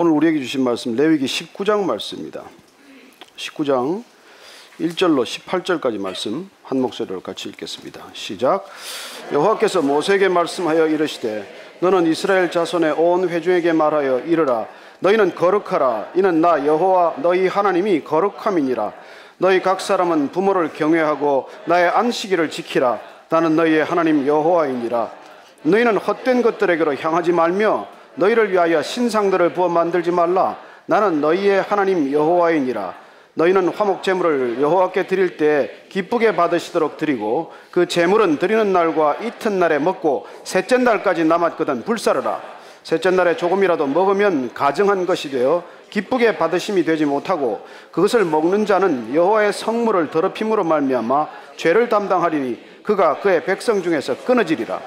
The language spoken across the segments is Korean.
오늘 우리에게 주신 말씀 레위기 19장 말씀입니다. 19장 1절로 18절까지 말씀 한 목소리로 같이 읽겠습니다. 시작. 여호와께서 모세에게 말씀하여 이르시되 너는 이스라엘 자손의 온 회중에게 말하여 이르라. 너희는 거룩하라. 이는 나 여호와 너희 하나님이 거룩함이니라. 너희 각 사람은 부모를 경외하고 나의 안식일을 지키라. 나는 너희의 하나님 여호와이니라. 너희는 헛된 것들에게로 향하지 말며 너희를 위하여 신상들을 부어 만들지 말라. 나는 너희의 하나님 여호와이니라. 너희는 화목 제물을 여호와께 드릴 때 기쁘게 받으시도록 드리고 그 제물은 드리는 날과 이튿날에 먹고 셋째 날까지 남았거든 불사르라. 셋째 날에 조금이라도 먹으면 가증한 것이 되어 기쁘게 받으심이 되지 못하고 그것을 먹는 자는 여호와의 성물을 더럽힘으로 말미암아 죄를 담당하리니 그가 그의 백성 중에서 끊어지리라.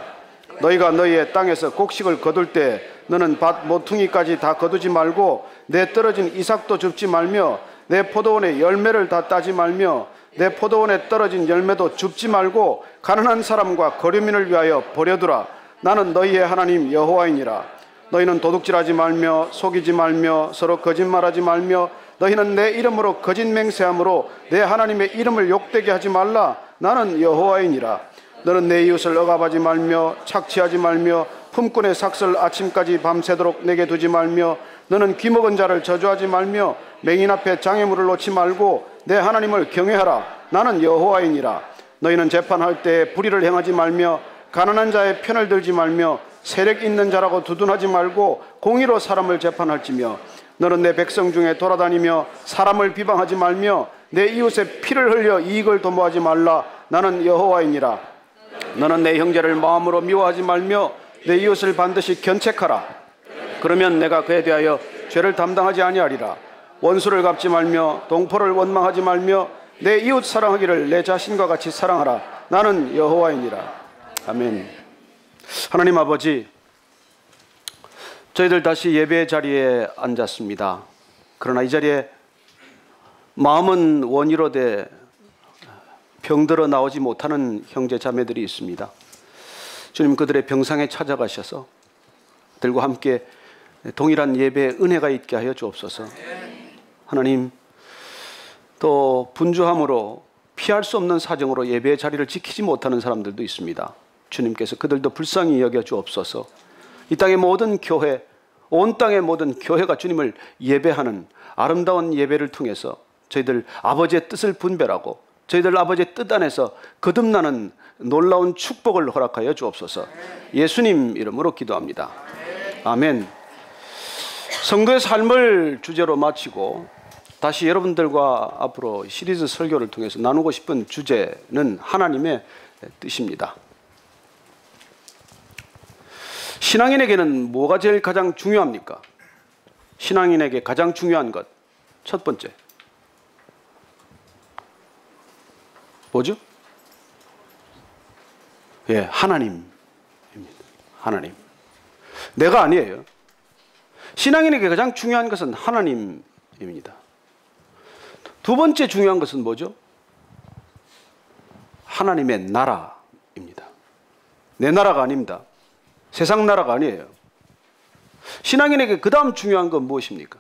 너희가 너희의 땅에서 곡식을 거둘 때 너는 밭 모퉁이까지 다 거두지 말고 내 떨어진 이삭도 줍지 말며 내 포도원의 열매를 다 따지 말며 내 포도원에 떨어진 열매도 줍지 말고 가난한 사람과 거류민을 위하여 버려두라. 나는 너희의 하나님 여호와이니라. 너희는 도둑질하지 말며 속이지 말며 서로 거짓말하지 말며 너희는 내 이름으로 거짓 맹세함으로 내 하나님의 이름을 욕되게 하지 말라. 나는 여호와이니라. 너는 내 이웃을 억압하지 말며 착취하지 말며 품꾼의 삭슬 아침까지 밤새도록 내게 두지 말며 너는 귀먹은 자를 저주하지 말며 맹인 앞에 장애물을 놓지 말고 내 하나님을 경외하라. 나는 여호와이니라. 너희는 재판할 때 불의를 행하지 말며 가난한 자의 편을 들지 말며 세력 있는 자라고 두둔하지 말고 공의로 사람을 재판할지며 너는 내 백성 중에 돌아다니며 사람을 비방하지 말며 내 이웃의 피를 흘려 이익을 도모하지 말라. 나는 여호와이니라. 너는 내 형제를 마음으로 미워하지 말며 내 이웃을 반드시 견책하라. 그러면 내가 그에 대하여 죄를 담당하지 아니하리라. 원수를 갚지 말며 동포를 원망하지 말며 내 이웃 사랑하기를 내 자신과 같이 사랑하라. 나는 여호와이니라. 아멘. 하나님 아버지, 저희들 다시 예배의 자리에 앉았습니다. 그러나 이 자리에 마음은 원이로 돼 병들어 나오지 못하는 형제 자매들이 있습니다. 주님, 그들의 병상에 찾아가셔서 그들과 함께 동일한 예배의 은혜가 있게 하여 주옵소서. 하나님, 또 분주함으로 피할 수 없는 사정으로 예배의 자리를 지키지 못하는 사람들도 있습니다. 주님께서 그들도 불쌍히 여겨 주옵소서. 이 땅의 모든 교회, 온 땅의 모든 교회가 주님을 예배하는 아름다운 예배를 통해서 저희들 아버지의 뜻을 분별하고 저희들 아버지의 뜻 안에서 거듭나는 놀라운 축복을 허락하여 주옵소서. 예수님 이름으로 기도합니다. 아멘. 성도의 삶을 주제로 마치고 다시 여러분들과 앞으로 시리즈 설교를 통해서 나누고 싶은 주제는 하나님의 뜻입니다. 신앙인에게는 뭐가 제일 가장 중요합니까? 신앙인에게 가장 중요한 것, 첫 번째 뭐죠? 예, 하나님입니다. 하나님. 내가 아니에요. 신앙인에게 가장 중요한 것은 하나님입니다. 두 번째 중요한 것은 뭐죠? 하나님의 나라입니다. 내 나라가 아닙니다. 세상 나라가 아니에요. 신앙인에게 그 다음 중요한 건 무엇입니까?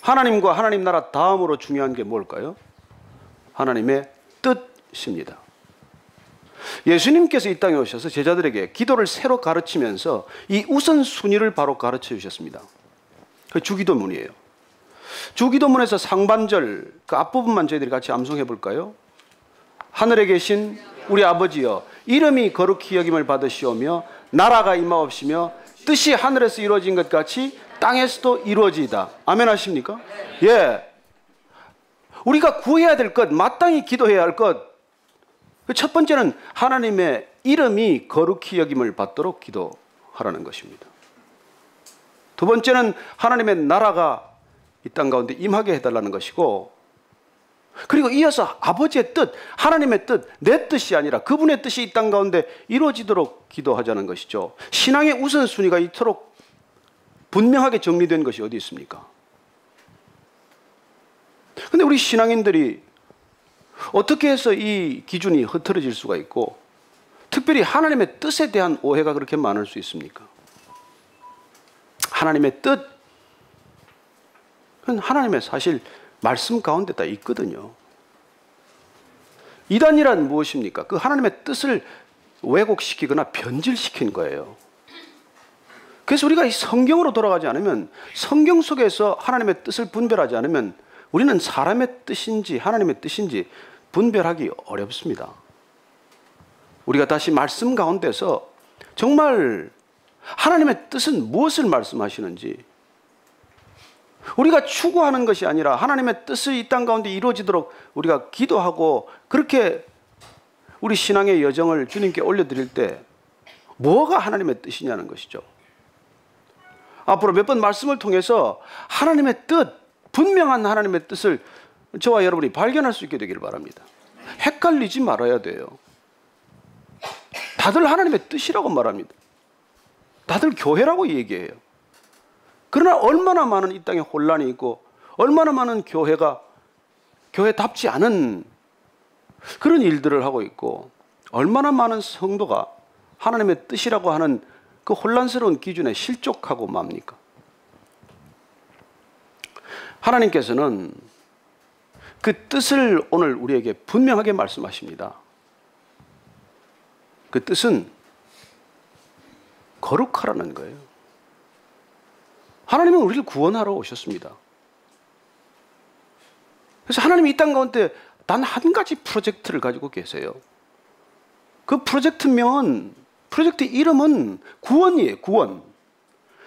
하나님과 하나님 나라 다음으로 중요한 게 뭘까요? 하나님의 뜻입니다. 예수님께서 이 땅에 오셔서 제자들에게 기도를 새로 가르치면서 이 우선순위를 바로 가르쳐 주셨습니다. 그 주기도문이에요. 주기도문에서 상반절 그 앞부분만 저희들이 같이 암송해 볼까요? 하늘에 계신 우리 아버지여, 이름이 거룩히 여김을 받으시오며 나라가 임하옵시며 뜻이 하늘에서 이루어진 것 같이 땅에서도 이루어지이다. 아멘 하십니까? 예. 우리가 구해야 될 것, 마땅히 기도해야 할 것, 첫 번째는 하나님의 이름이 거룩히 여김을 받도록 기도하라는 것입니다. 두 번째는 하나님의 나라가 이 땅 가운데 임하게 해달라는 것이고, 그리고 이어서 아버지의 뜻, 하나님의 뜻, 내 뜻이 아니라 그분의 뜻이 이 땅 가운데 이루어지도록 기도하자는 것이죠. 신앙의 우선순위가 이토록 분명하게 정리된 것이 어디 있습니까? 그런데 우리 신앙인들이 어떻게 해서 이 기준이 흐트러질 수가 있고 특별히 하나님의 뜻에 대한 오해가 그렇게 많을 수 있습니까? 하나님의 뜻, 그건 하나님의 사실 말씀 가운데 다 있거든요. 이단이란 무엇입니까? 그 하나님의 뜻을 왜곡시키거나 변질시킨 거예요. 그래서 우리가 이 성경으로 돌아가지 않으면, 성경 속에서 하나님의 뜻을 분별하지 않으면 우리는 사람의 뜻인지 하나님의 뜻인지 분별하기 어렵습니다. 우리가 다시 말씀 가운데서 정말 하나님의 뜻은 무엇을 말씀하시는지, 우리가 추구하는 것이 아니라 하나님의 뜻이 이 땅 가운데 이루어지도록 우리가 기도하고 그렇게 우리 신앙의 여정을 주님께 올려드릴 때 뭐가 하나님의 뜻이냐는 것이죠. 앞으로 몇 번 말씀을 통해서 하나님의 뜻, 분명한 하나님의 뜻을 저와 여러분이 발견할 수 있게 되기를 바랍니다. 헷갈리지 말아야 돼요. 다들 하나님의 뜻이라고 말합니다. 다들 교회라고 얘기해요. 그러나 얼마나 많은 이 땅에 혼란이 있고 얼마나 많은 교회가 교회답지 않은 그런 일들을 하고 있고 얼마나 많은 성도가 하나님의 뜻이라고 하는 그 혼란스러운 기준에 실족하고 맙니까? 하나님께서는 그 뜻을 오늘 우리에게 분명하게 말씀하십니다. 그 뜻은 거룩하라는 거예요. 하나님은 우리를 구원하러 오셨습니다. 그래서 하나님이 이 땅 가운데 단 한 가지 프로젝트를 가지고 계세요. 그 프로젝트명은, 프로젝트 이름은 구원이에요. 구원.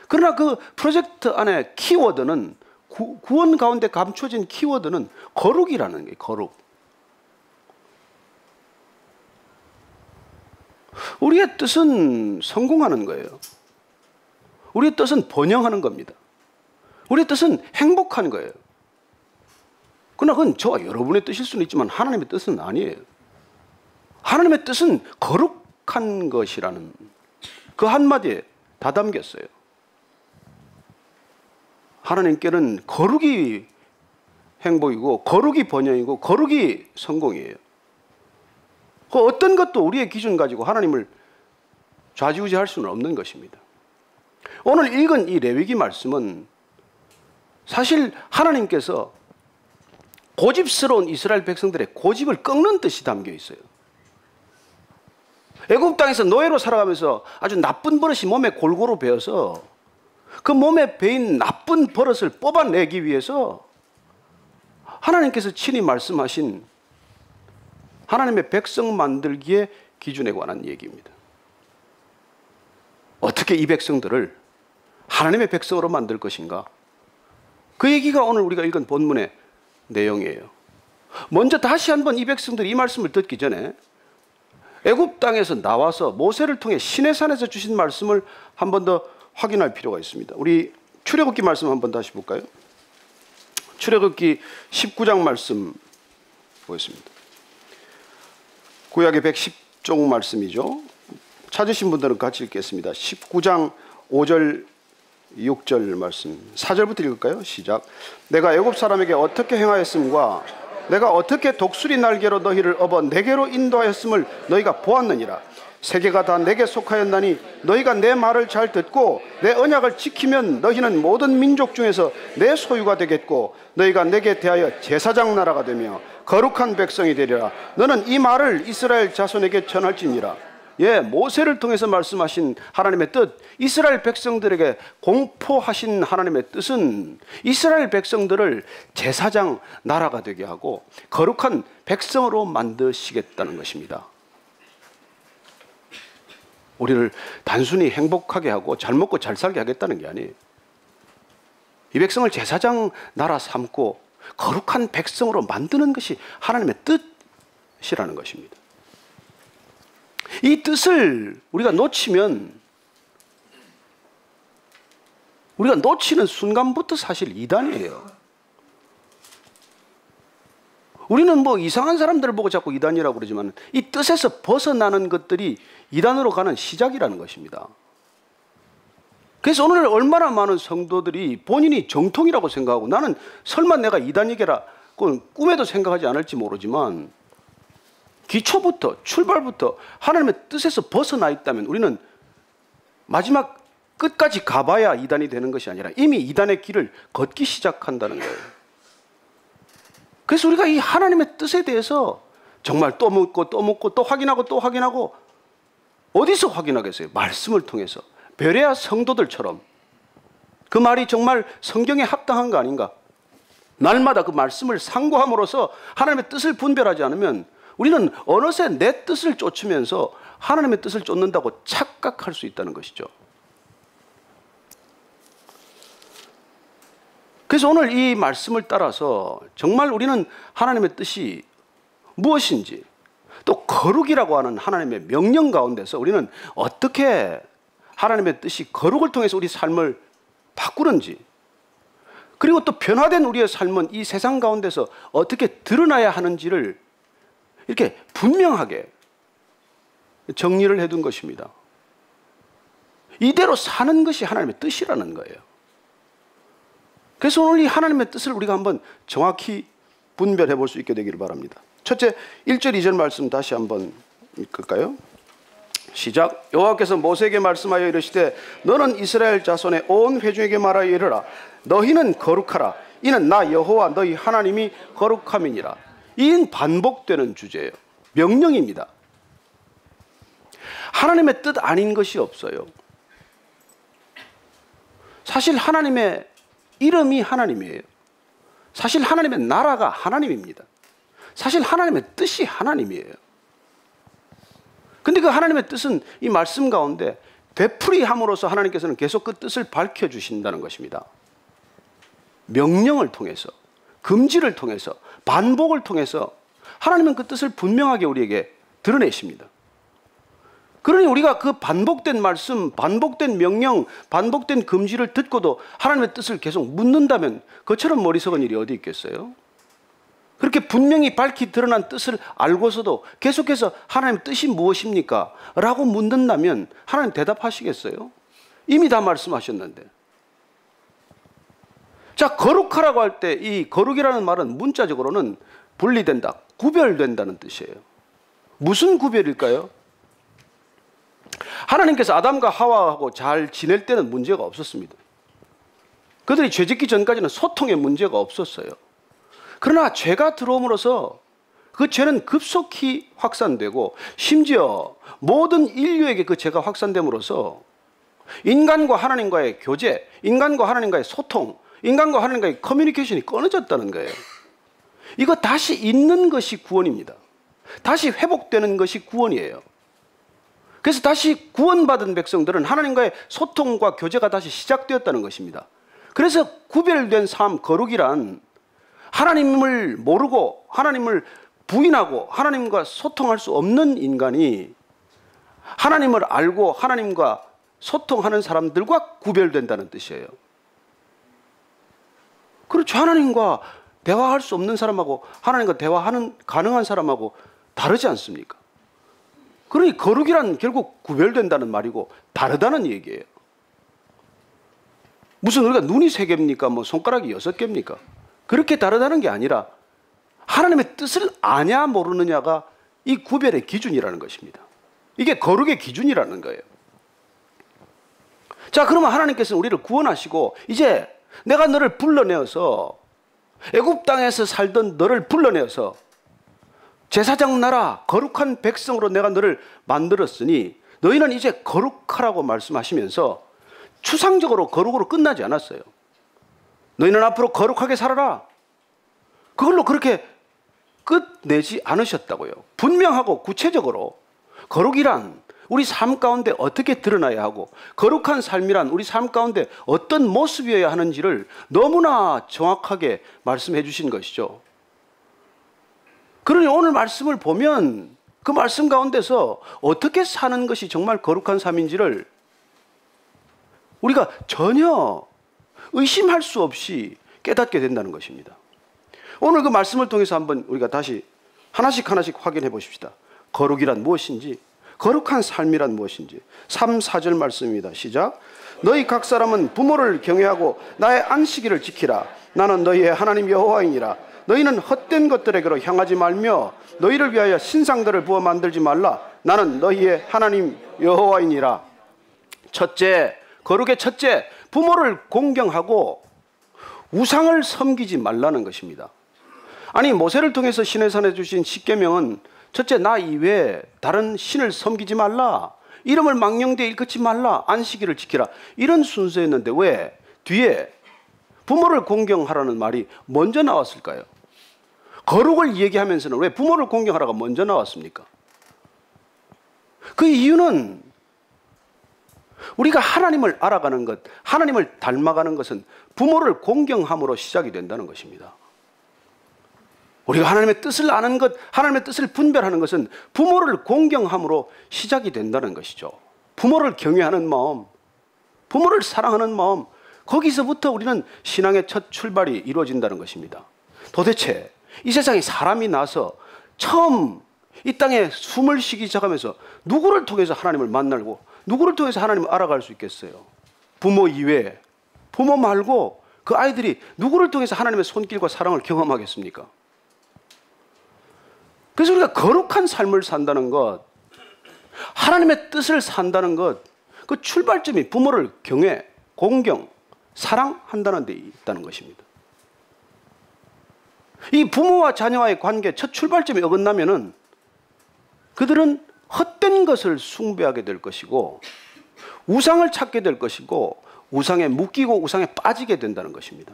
그러나 그 프로젝트 안에 키워드는, 구원 가운데 감춰진 키워드는 거룩이라는 거예요. 거룩. 우리의 뜻은 성공하는 거예요. 우리의 뜻은 번영하는 겁니다. 우리의 뜻은 행복한 거예요. 그러나 그건 저와 여러분의 뜻일 수는 있지만 하나님의 뜻은 아니에요. 하나님의 뜻은 거룩한 것이라는 그 한마디에 다 담겼어요. 하나님께는 거룩이 행복이고 거룩이 번영이고 거룩이 성공이에요. 그 어떤 것도 우리의 기준 가지고 하나님을 좌지우지할 수는 없는 것입니다. 오늘 읽은 이 레위기 말씀은 사실 하나님께서 고집스러운 이스라엘 백성들의 고집을 꺾는 뜻이 담겨 있어요. 애굽 땅에서 노예로 살아가면서 아주 나쁜 버릇이 몸에 골고루 배어서 그 몸에 배인 나쁜 버릇을 뽑아내기 위해서 하나님께서 친히 말씀하신 하나님의 백성 만들기의 기준에 관한 얘기입니다. 어떻게 이 백성들을 하나님의 백성으로 만들 것인가? 그 얘기가 오늘 우리가 읽은 본문의 내용이에요. 먼저 다시 한번 이 백성들이 이 말씀을 듣기 전에 애굽 땅에서 나와서 모세를 통해 시내산에서 주신 말씀을 한 번 더 확인할 필요가 있습니다. 우리 출애굽기 말씀 한번 다시 볼까요? 출애굽기 19장 말씀 보겠습니다. 구약의 110종 말씀이죠. 찾으신 분들은 같이 읽겠습니다. 19장 5절 6절 말씀 4절부터 읽을까요? 시작. 내가 애굽 사람에게 어떻게 행하였음과 내가 어떻게 독수리 날개로 너희를 업어 내게로 인도하였음을 너희가 보았느니라. 세계가 다 내게 속하였나니 너희가 내 말을 잘 듣고 내 언약을 지키면 너희는 모든 민족 중에서 내 소유가 되겠고 너희가 내게 대하여 제사장 나라가 되며 거룩한 백성이 되리라. 너는 이 말을 이스라엘 자손에게 전할지니라. 예, 모세를 통해서 말씀하신 하나님의 뜻, 이스라엘 백성들에게 공포하신 하나님의 뜻은 이스라엘 백성들을 제사장 나라가 되게 하고 거룩한 백성으로 만드시겠다는 것입니다. 우리를 단순히 행복하게 하고 잘 먹고 잘 살게 하겠다는 게 아니에요. 이 백성을 제사장 나라 삼고 거룩한 백성으로 만드는 것이 하나님의 뜻이라는 것입니다. 이 뜻을 우리가 놓치면, 우리가 놓치는 순간부터 사실 이단이에요. 우리는 뭐 이상한 사람들을 보고 자꾸 이단이라고 그러지만 이 뜻에서 벗어나는 것들이 이단으로 가는 시작이라는 것입니다. 그래서 오늘 얼마나 많은 성도들이 본인이 정통이라고 생각하고 나는 설마 내가 이단이게라 그건 꿈에도 생각하지 않을지 모르지만 기초부터 출발부터 하나님의 뜻에서 벗어나 있다면 우리는 마지막 끝까지 가봐야 이단이 되는 것이 아니라 이미 이단의 길을 걷기 시작한다는 거예요. 그래서 우리가 이 하나님의 뜻에 대해서 정말 또 묻고 또 묻고 또 확인하고 또 확인하고, 어디서 확인하겠어요? 말씀을 통해서. 베레아 성도들처럼. 그 말이 정말 성경에 합당한 거 아닌가? 날마다 그 말씀을 상고함으로써 하나님의 뜻을 분별하지 않으면 우리는 어느새 내 뜻을 쫓으면서 하나님의 뜻을 쫓는다고 착각할 수 있다는 것이죠. 그래서 오늘 이 말씀을 따라서 정말 우리는 하나님의 뜻이 무엇인지, 또 거룩이라고 하는 하나님의 명령 가운데서 우리는 어떻게 하나님의 뜻이 거룩을 통해서 우리 삶을 바꾸는지, 그리고 또 변화된 우리의 삶은 이 세상 가운데서 어떻게 드러나야 하는지를 이렇게 분명하게 정리를 해둔 것입니다. 이대로 사는 것이 하나님의 뜻이라는 거예요. 그래서 오늘 이 하나님의 뜻을 우리가 한번 정확히 분별해 볼 수 있게 되기를 바랍니다. 첫째, 1절 2절 말씀 다시 한번 읽을까요? 시작. 여호와께서 모세에게 말씀하여 이르시되 너는 이스라엘 자손의 온 회중에게 말하여 이르라. 너희는 거룩하라. 이는 나 여호와 너희 하나님이 거룩함이니라. 이는 반복되는 주제예요. 명령입니다. 하나님의 뜻 아닌 것이 없어요. 사실 하나님의 이름이 하나님이에요. 사실 하나님의 나라가 하나님입니다. 사실 하나님의 뜻이 하나님이에요. 근데 그 하나님의 뜻은 이 말씀 가운데 되풀이함으로써 하나님께서는 계속 그 뜻을 밝혀주신다는 것입니다. 명령을 통해서, 금지를 통해서, 반복을 통해서 하나님은 그 뜻을 분명하게 우리에게 드러내십니다. 그러니 우리가 그 반복된 말씀, 반복된 명령, 반복된 금지를 듣고도 하나님의 뜻을 계속 묻는다면 그처럼 머리 석은 일이 어디 있겠어요? 그렇게 분명히 밝히 드러난 뜻을 알고서도 계속해서 하나님 뜻이 무엇입니까? 라고 묻는다면 하나님 대답하시겠어요? 이미 다 말씀하셨는데. 자, 거룩하라고 할 때 이 거룩이라는 말은 문자적으로는 분리된다, 구별된다는 뜻이에요. 무슨 구별일까요? 하나님께서 아담과 하와하고 잘 지낼 때는 문제가 없었습니다. 그들이 죄짓기 전까지는 소통에 문제가 없었어요. 그러나 죄가 들어옴으로써 그 죄는 급속히 확산되고 심지어 모든 인류에게 그 죄가 확산됨으로써 인간과 하나님과의 교제, 인간과 하나님과의 소통, 인간과 하나님과의 커뮤니케이션이 끊어졌다는 거예요. 이거 다시 있는 것이 구원입니다. 다시 회복되는 것이 구원이에요. 그래서 다시 구원받은 백성들은 하나님과의 소통과 교제가 다시 시작되었다는 것입니다. 그래서 구별된 삶, 거룩이란 하나님을 모르고 하나님을 부인하고 하나님과 소통할 수 없는 인간이 하나님을 알고 하나님과 소통하는 사람들과 구별된다는 뜻이에요. 그렇죠. 하나님과 대화할 수 없는 사람하고 하나님과 대화하는 가능한 사람하고 다르지 않습니까? 그러니 거룩이란 결국 구별된다는 말이고 다르다는 얘기예요. 무슨 우리가 눈이 3개입니까? 뭐 손가락이 6개입니까? 그렇게 다르다는 게 아니라 하나님의 뜻을 아냐 모르느냐가 이 구별의 기준이라는 것입니다. 이게 거룩의 기준이라는 거예요. 자, 그러면 하나님께서는 우리를 구원하시고 이제 내가 너를 불러내어서 애굽 땅에서 살던 너를 불러내어서 제사장 나라 거룩한 백성으로 내가 너를 만들었으니 너희는 이제 거룩하라고 말씀하시면서 추상적으로 거룩으로 끝나지 않았어요. 너희는 앞으로 거룩하게 살아라. 그걸로 그렇게 끝내지 않으셨다고요. 분명하고 구체적으로 거룩이란 우리 삶 가운데 어떻게 드러나야 하고 거룩한 삶이란 우리 삶 가운데 어떤 모습이어야 하는지를 너무나 정확하게 말씀해 주신 것이죠. 그러니 오늘 말씀을 보면 그 말씀 가운데서 어떻게 사는 것이 정말 거룩한 삶인지를 우리가 전혀 의심할 수 없이 깨닫게 된다는 것입니다. 오늘 그 말씀을 통해서 한번 우리가 다시 하나씩 확인해 보십시다. 거룩이란 무엇인지, 거룩한 삶이란 무엇인지. 3, 4절 말씀입니다. 시작. 너희 각 사람은 부모를 경외하고 나의 안식일을 지키라. 나는 너희의 하나님 여호와이니라. 너희는 헛된 것들에게로 향하지 말며 너희를 위하여 신상들을 부어 만들지 말라. 나는 너희의 하나님 여호와이니라. 첫째, 거룩의 첫째, 부모를 공경하고 우상을 섬기지 말라는 것입니다. 아니, 모세를 통해서 시내산에 주신 십계명은 첫째, 나 이외에 다른 신을 섬기지 말라, 이름을 망령되이 일컫지 말라, 안식일을 지키라, 이런 순서였는데 왜 뒤에 부모를 공경하라는 말이 먼저 나왔을까요? 거룩을 얘기하면서는 왜 부모를 공경하라가 먼저 나왔습니까? 그 이유는 우리가 하나님을 알아가는 것, 하나님을 닮아가는 것은 부모를 공경함으로 시작이 된다는 것입니다. 우리가 하나님의 뜻을 아는 것, 하나님의 뜻을 분별하는 것은 부모를 공경함으로 시작이 된다는 것이죠. 부모를 경외하는 마음, 부모를 사랑하는 마음, 거기서부터 우리는 신앙의 첫 출발이 이루어진다는 것입니다. 도대체 이 세상에 사람이 나서 처음 이 땅에 숨을 쉬기 시작하면서 누구를 통해서 하나님을 만나고 누구를 통해서 하나님을 알아갈 수 있겠어요? 부모 이외에, 부모 말고 그 아이들이 누구를 통해서 하나님의 손길과 사랑을 경험하겠습니까? 그래서 우리가 거룩한 삶을 산다는 것, 하나님의 뜻을 산다는 것, 그 출발점이 부모를 경외, 공경, 사랑한다는 데 있다는 것입니다. 이 부모와 자녀와의 관계 첫 출발점이 어긋나면은 그들은 헛된 것을 숭배하게 될 것이고 우상을 찾게 될 것이고 우상에 묶이고 우상에 빠지게 된다는 것입니다.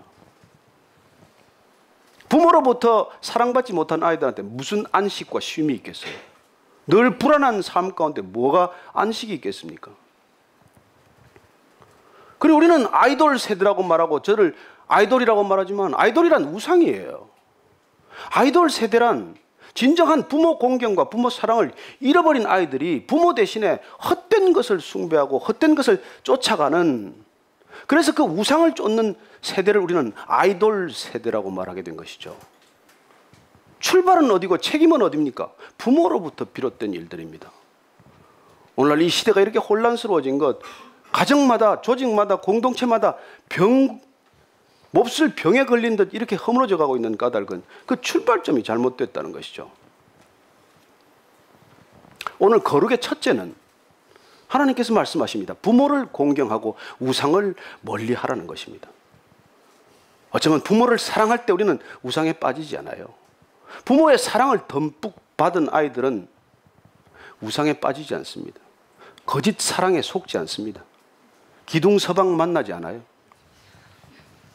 부모로부터 사랑받지 못한 아이들한테 무슨 안식과 쉼이 있겠어요? 늘 불안한 삶 가운데 뭐가 안식이 있겠습니까? 그리고 우리는 아이돌 세대라고 말하고 저를 아이돌이라고 말하지만 아이돌이란 우상이에요. 아이돌 세대란 진정한 부모 공경과 부모 사랑을 잃어버린 아이들이 부모 대신에 헛된 것을 숭배하고 헛된 것을 쫓아가는, 그래서 그 우상을 쫓는 세대를 우리는 아이돌 세대라고 말하게 된 것이죠. 출발은 어디고 책임은 어디입니까? 부모로부터 비롯된 일들입니다. 오늘날 이 시대가 이렇게 혼란스러워진 것, 가정마다, 조직마다, 공동체마다 몹쓸 병에 걸린 듯 이렇게 허물어져 가고 있는 까닭은 그 출발점이 잘못됐다는 것이죠. 오늘 거룩의 첫째는 하나님께서 말씀하십니다. 부모를 공경하고 우상을 멀리하라는 것입니다. 어쩌면 부모를 사랑할 때 우리는 우상에 빠지지 않아요. 부모의 사랑을 듬뿍 받은 아이들은 우상에 빠지지 않습니다. 거짓 사랑에 속지 않습니다. 기둥서방 만나지 않아요.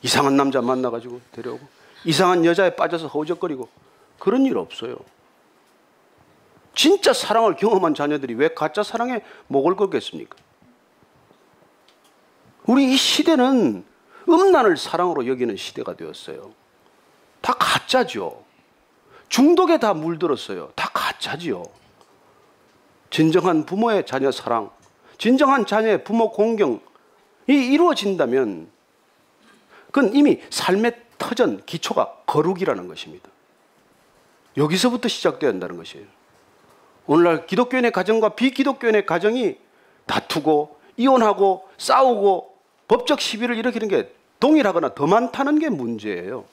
이상한 남자 만나가지고 데려오고 이상한 여자에 빠져서 허우적거리고 그런 일 없어요. 진짜 사랑을 경험한 자녀들이 왜 가짜 사랑에 목을 걸겠습니까? 우리 이 시대는 음란을 사랑으로 여기는 시대가 되었어요. 다 가짜죠. 중독에 다 물들었어요. 다 가짜지요. 진정한 부모의 자녀 사랑, 진정한 자녀의 부모 공경이 이루어진다면 그건 이미 삶의 터전, 기초가 거룩이라는 것입니다. 여기서부터 시작되어야 한다는 것이에요. 오늘날 기독교인의 가정과 비기독교인의 가정이 다투고 이혼하고 싸우고 법적 시비를 일으키는 게 동일하거나 더 많다는 게 문제예요.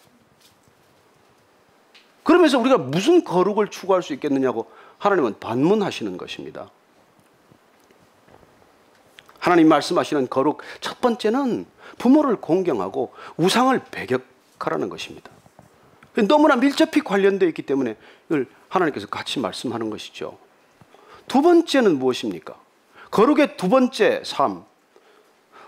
그러면서 우리가 무슨 거룩을 추구할 수 있겠느냐고 하나님은 반문하시는 것입니다. 하나님 말씀하시는 거룩 첫 번째는 부모를 공경하고 우상을 배격하라는 것입니다. 너무나 밀접히 관련되어 있기 때문에 이걸 하나님께서 같이 말씀하는 것이죠. 두 번째는 무엇입니까? 거룩의 두 번째 삶.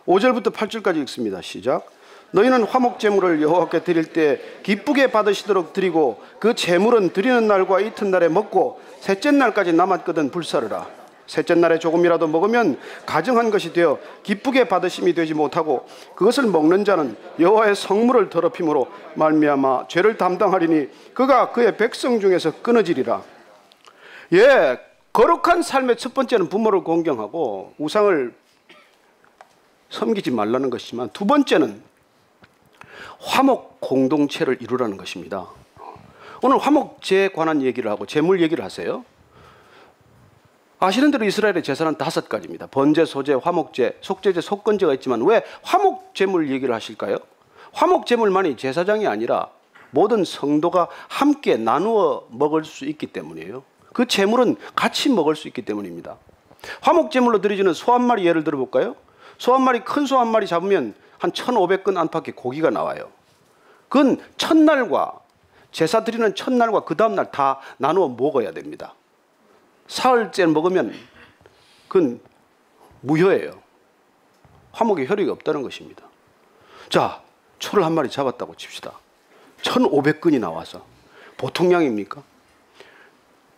5절부터 8절까지 읽습니다. 시작. 너희는 화목제물을 여호와께 드릴 때 기쁘게 받으시도록 드리고 그 제물은 드리는 날과 이튿날에 먹고 셋째 날까지 남았거든 불사르라. 셋째 날에 조금이라도 먹으면 가증한 것이 되어 기쁘게 받으심이 되지 못하고 그것을 먹는 자는 여호와의 성물을 더럽힘으로 말미암아 죄를 담당하리니 그가 그의 백성 중에서 끊어지리라. 예, 거룩한 삶의 첫 번째는 부모를 공경하고 우상을 섬기지 말라는 것이지만 두 번째는 화목 공동체를 이루라는 것입니다. 오늘 화목제에 관한 얘기를 하고 제물 얘기를 하세요. 아시는 대로 이스라엘의 제사는 5가지입니다. 번제, 소제, 화목제, 속제제, 속건제가 있지만 왜 화목제물 얘기를 하실까요? 화목제물만이 제사장이 아니라 모든 성도가 함께 나누어 먹을 수 있기 때문이에요. 그 제물은 같이 먹을 수 있기 때문입니다. 화목제물로 드려지는 소 한 마리 예를 들어볼까요? 소 한 마리, 큰 소 한 마리 잡으면 한 1,500근 안팎의 고기가 나와요. 그건 첫날과 제사 드리는 첫날과 그 다음날 다 나누어 먹어야 됩니다. 사흘째 먹으면 그건 무효예요. 화목의 효력이 없다는 것입니다. 자, 소를 한 마리 잡았다고 칩시다. 1,500근이 나와서 보통 양입니까?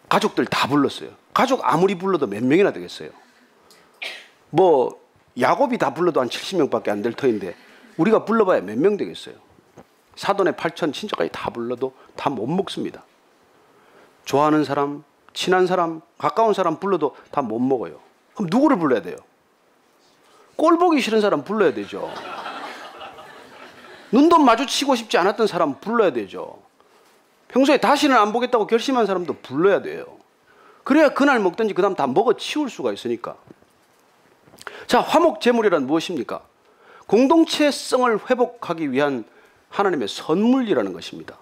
가족들 다 불렀어요. 가족 아무리 불러도 몇 명이나 되겠어요? 뭐 야곱이 다 불러도 한 70명밖에 안 될 터인데 우리가 불러봐야 몇 명 되겠어요? 사돈의 8천 친척까지 다 불러도 다 못 먹습니다. 좋아하는 사람, 친한 사람, 가까운 사람 불러도 다 못 먹어요. 그럼 누구를 불러야 돼요? 꼴 보기 싫은 사람 불러야 되죠. 눈도 마주치고 싶지 않았던 사람 불러야 되죠. 평소에 다시는 안 보겠다고 결심한 사람도 불러야 돼요. 그래야 그날 먹든지 그 다음 다 먹어 치울 수가 있으니까. 자, 화목제물이란 무엇입니까? 공동체성을 회복하기 위한 하나님의 선물이라는 것입니다.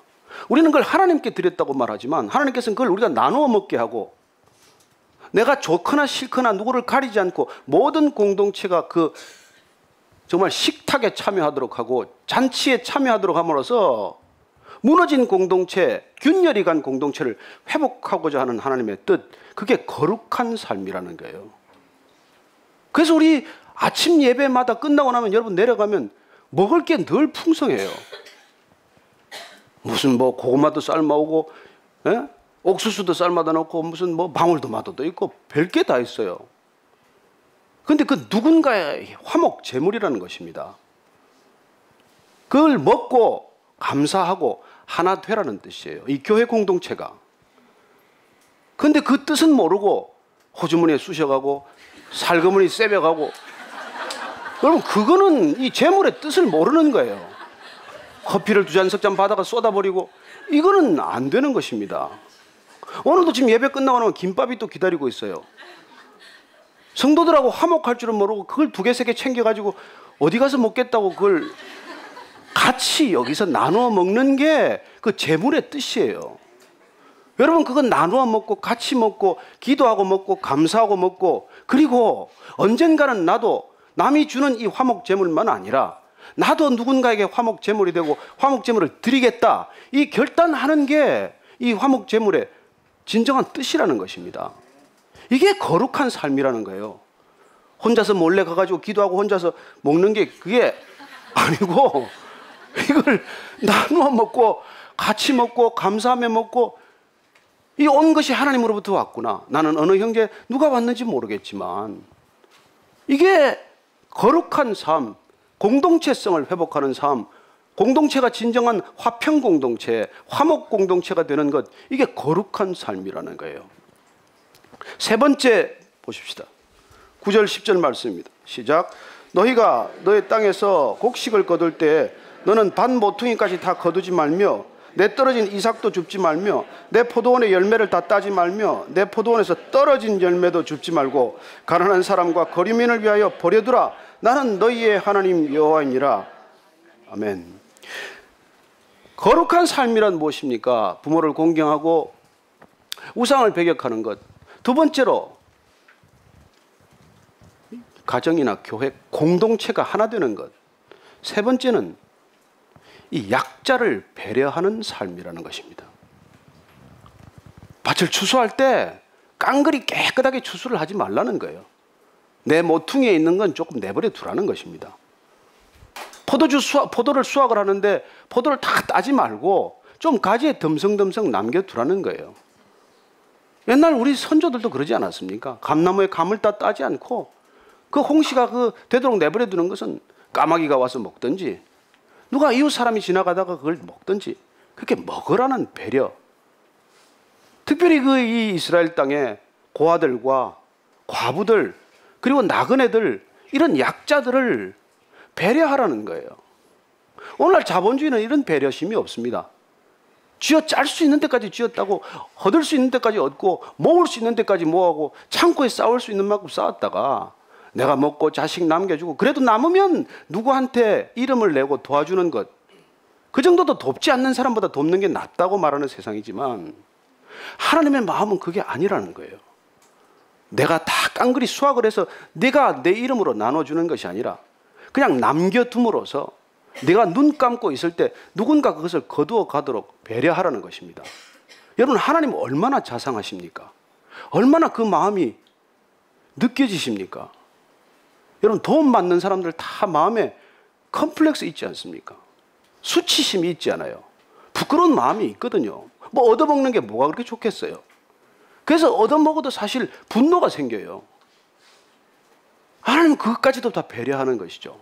우리는 그걸 하나님께 드렸다고 말하지만 하나님께서는 그걸 우리가 나누어 먹게 하고 내가 좋거나 싫거나 누구를 가리지 않고 모든 공동체가 그 정말 식탁에 참여하도록 하고 잔치에 참여하도록 함으로써 무너진 공동체, 균열이 간 공동체를 회복하고자 하는 하나님의 뜻, 그게 거룩한 삶이라는 거예요. 그래서 우리 아침 예배마다 끝나고 나면 여러분 내려가면 먹을 게 늘 풍성해요. 무슨 뭐 고구마도 삶아오고, 예? 옥수수도 삶아다 놓고 무슨 뭐 방울토마토도 있고 별게 다 있어요. 그런데 그 누군가의 화목 제물이라는 것입니다. 그걸 먹고 감사하고 하나 되라는 뜻이에요. 이 교회 공동체가. 그런데 그 뜻은 모르고 호주머니에 쑤셔가고 살그머니 세벼가고 여러분 그거는 이 제물의 뜻을 모르는 거예요. 커피를 2잔 석 잔 받아가 쏟아버리고 이거는 안 되는 것입니다. 오늘도 지금 예배 끝나고 나면 김밥이 또 기다리고 있어요. 성도들하고 화목할 줄은 모르고 그걸 2개, 3개 챙겨가지고 어디 가서 먹겠다고 그걸 같이 여기서 나누어 먹는 게 그 제물의 뜻이에요. 여러분 그건 나누어 먹고 같이 먹고 기도하고 먹고 감사하고 먹고 그리고 언젠가는 나도 남이 주는 이 화목 제물만 아니라 나도 누군가에게 화목 제물이 되고 화목 제물을 드리겠다 이 결단하는 게 이 화목 제물의 진정한 뜻이라는 것입니다. 이게 거룩한 삶이라는 거예요. 혼자서 몰래 가가지고 기도하고 혼자서 먹는 게 그게 아니고 이걸 나누어 먹고 같이 먹고 감사하며 먹고 이 온 것이 하나님으로부터 왔구나. 나는 어느 형제 누가 왔는지 모르겠지만 이게 거룩한 삶, 공동체성을 회복하는 삶, 공동체가 진정한 화평 공동체, 화목 공동체가 되는 것 이게 거룩한 삶이라는 거예요. 세 번째 보십시다. 9절 10절 말씀입니다. 시작. 너희가 너의 땅에서 곡식을 거둘 때 너는 반 모퉁이까지 다 거두지 말며 내 떨어진 이삭도 줍지 말며 내 포도원의 열매를 다 따지 말며 내 포도원에서 떨어진 열매도 줍지 말고 가난한 사람과 거류민을 위하여 버려두라. 나는 너희의 하나님 여호와이니라. 아멘. 거룩한 삶이란 무엇입니까? 부모를 공경하고 우상을 배격하는 것. 두 번째로 가정이나 교회 공동체가 하나 되는 것. 세 번째는 이 약자를 배려하는 삶이라는 것입니다. 밭을 추수할 때 깡그리 깨끗하게 추수를 하지 말라는 거예요. 내 모퉁이에 있는 건 조금 내버려 두라는 것입니다. 포도를 수확을 하는데 포도를 다 따지 말고 좀 가지에 듬성듬성 남겨두라는 거예요. 옛날 우리 선조들도 그러지 않았습니까? 감나무에 감을 다 따지 않고 그 홍시가 그 되도록 내버려 두는 것은 까마귀가 와서 먹든지 누가 이웃 사람이 지나가다가 그걸 먹든지 그렇게 먹으라는 배려. 특별히 그 이 이스라엘 땅에 고아들과 과부들 그리고 나그네들 이런 약자들을 배려하라는 거예요. 오늘날 자본주의는 이런 배려심이 없습니다. 쥐어 짤 수 있는 데까지 쥐었다고 얻을 수 있는 데까지 얻고 모을 수 있는 데까지 모으고 창고에 쌓을 수 있는 만큼 쌓았다가 내가 먹고 자식 남겨주고 그래도 남으면 누구한테 이름을 내고 도와주는 것 그 정도도 돕지 않는 사람보다 돕는 게 낫다고 말하는 세상이지만 하나님의 마음은 그게 아니라는 거예요. 내가 다 깡그리 수확을 해서 내가 내 이름으로 나눠주는 것이 아니라 그냥 남겨둠으로써 내가 눈 감고 있을 때 누군가 그것을 거두어 가도록 배려하라는 것입니다. 여러분, 하나님은 얼마나 자상하십니까? 얼마나 그 마음이 느껴지십니까? 여러분, 도움 받는 사람들 다 마음에 컴플렉스 있지 않습니까? 수치심이 있지 않아요? 부끄러운 마음이 있거든요. 뭐 얻어먹는 게 뭐가 그렇게 좋겠어요? 그래서 얻어먹어도 사실 분노가 생겨요. 하나님은 그것까지도 다 배려하는 것이죠.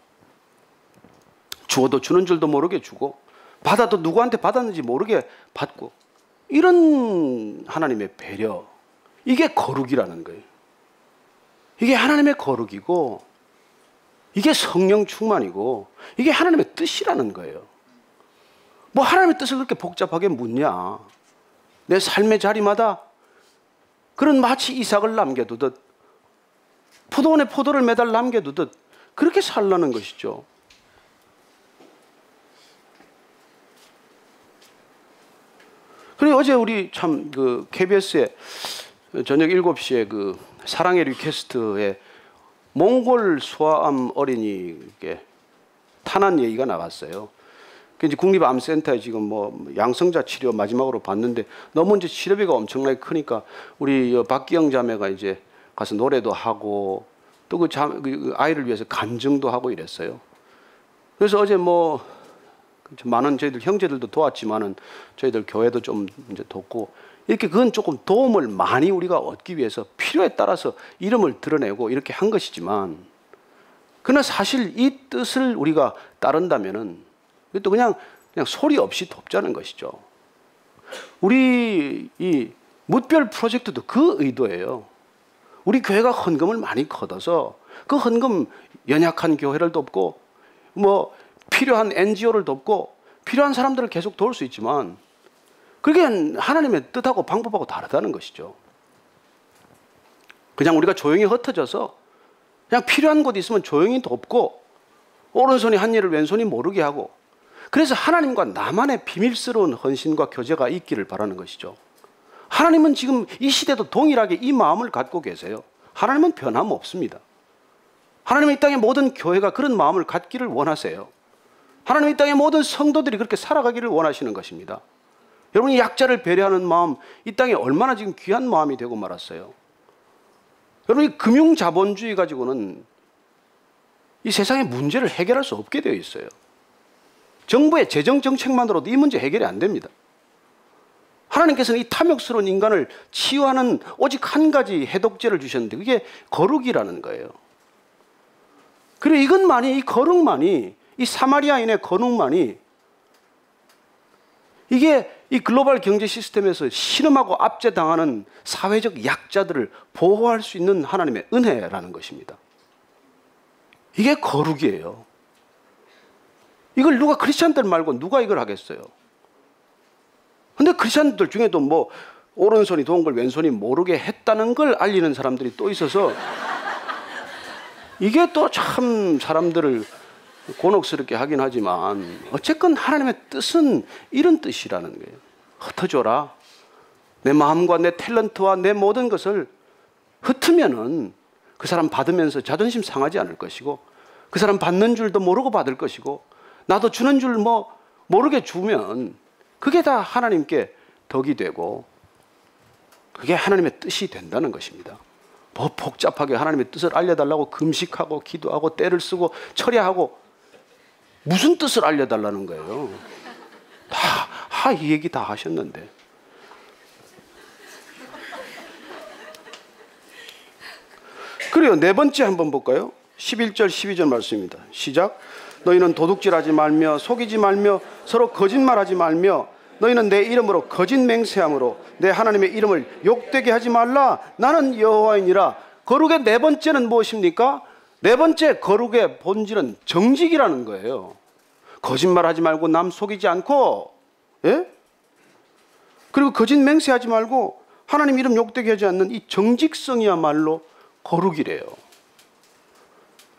주어도 주는 줄도 모르게 주고 받아도 누구한테 받았는지 모르게 받고, 이런 하나님의 배려, 이게 거룩이라는 거예요. 이게 하나님의 거룩이고 이게 성령 충만이고 이게 하나님의 뜻이라는 거예요. 뭐 하나님의 뜻을 그렇게 복잡하게 묻냐. 내 삶의 자리마다 그런 마치 이삭을 남겨두듯 포도원에 포도를 매달 남겨두듯 그렇게 살라는 것이죠. 그리고 어제 우리 참 그 KBS에 저녁 7시에 그 사랑의 리퀘스트에 몽골 소아암 어린이에게 탄환 얘기가 나갔어요. 이제 국립암센터에 지금 뭐 양성자 치료 마지막으로 봤는데 너무 이제 치료비가 엄청나게 크니까 우리 박기영 자매가 이제 가서 노래도 하고 또 그 아이를 위해서 간증도 하고 이랬어요. 그래서 어제 뭐 많은 저희들 형제들도 도왔지만은 저희들 교회도 좀 이제 돕고 이렇게 그건 조금 도움을 많이 우리가 얻기 위해서 필요에 따라서 이름을 드러내고 이렇게 한 것이지만, 그러나 사실 이 뜻을 우리가 따른다면은 또 그냥 소리 없이 돕자는 것이죠. 우리 이 뭇별 프로젝트도 그 의도예요. 우리 교회가 헌금을 많이 걷어서 그 헌금 연약한 교회를 돕고 뭐 필요한 NGO를 돕고 필요한 사람들을 계속 도울 수 있지만 그게 하나님의 뜻하고 방법하고 다르다는 것이죠. 그냥 우리가 조용히 흩어져서 그냥 필요한 곳 있으면 조용히 돕고 오른손이 한 일을 왼손이 모르게 하고, 그래서 하나님과 나만의 비밀스러운 헌신과 교제가 있기를 바라는 것이죠. 하나님은 지금 이 시대도 동일하게 이 마음을 갖고 계세요. 하나님은 변함없습니다. 하나님은 이 땅의 모든 교회가 그런 마음을 갖기를 원하세요. 하나님 이 땅의 모든 성도들이 그렇게 살아가기를 원하시는 것입니다. 여러분이 약자를 배려하는 마음, 이 땅에 얼마나 지금 귀한 마음이 되고 말았어요. 여러분이 금융자본주의 가지고는 이 세상의 문제를 해결할 수 없게 되어 있어요. 정부의 재정정책만으로도 이 문제 해결이 안 됩니다. 하나님께서는 이 탐욕스러운 인간을 치유하는 오직 한 가지 해독제를 주셨는데 그게 거룩이라는 거예요. 그리고 이것만이, 이 거룩만이, 이 사마리아인의 거룩만이 이게 이 글로벌 경제 시스템에서 신음하고 압제당하는 사회적 약자들을 보호할 수 있는 하나님의 은혜라는 것입니다. 이게 거룩이에요. 이걸 누가 크리스찬들 말고 누가 이걸 하겠어요? 근데 크리스찬들 중에도 뭐 오른손이 도운 걸 왼손이 모르게 했다는 걸 알리는 사람들이 또 있어서 이게 또 참 사람들을 곤혹스럽게 하긴 하지만 어쨌건 하나님의 뜻은 이런 뜻이라는 거예요. 흩어줘라. 내 마음과 내 탤런트와 내 모든 것을 흩으면은 그 사람 받으면서 자존심 상하지 않을 것이고 그 사람 받는 줄도 모르고 받을 것이고 나도 주는 줄 뭐 모르게 주면 그게 다 하나님께 덕이 되고 그게 하나님의 뜻이 된다는 것입니다. 뭐 복잡하게 하나님의 뜻을 알려달라고 금식하고 기도하고 때를 쓰고 철야하고 무슨 뜻을 알려달라는 거예요? 이 얘기 다 하셨는데. 그래요. 네 번째 한번 볼까요? 11절 12절 말씀입니다. 시작. 너희는 도둑질하지 말며 속이지 말며 서로 거짓말하지 말며 너희는 내 이름으로 거짓 맹세함으로 내 하나님의 이름을 욕되게 하지 말라. 나는 여호와이니라. 거룩의 네 번째는 무엇입니까? 네 번째 거룩의 본질은 정직이라는 거예요. 거짓말하지 말고 남 속이지 않고, 예? 그리고 거짓 맹세하지 말고 하나님 이름 욕되게 하지 않는 이 정직성이야말로 거룩이래요.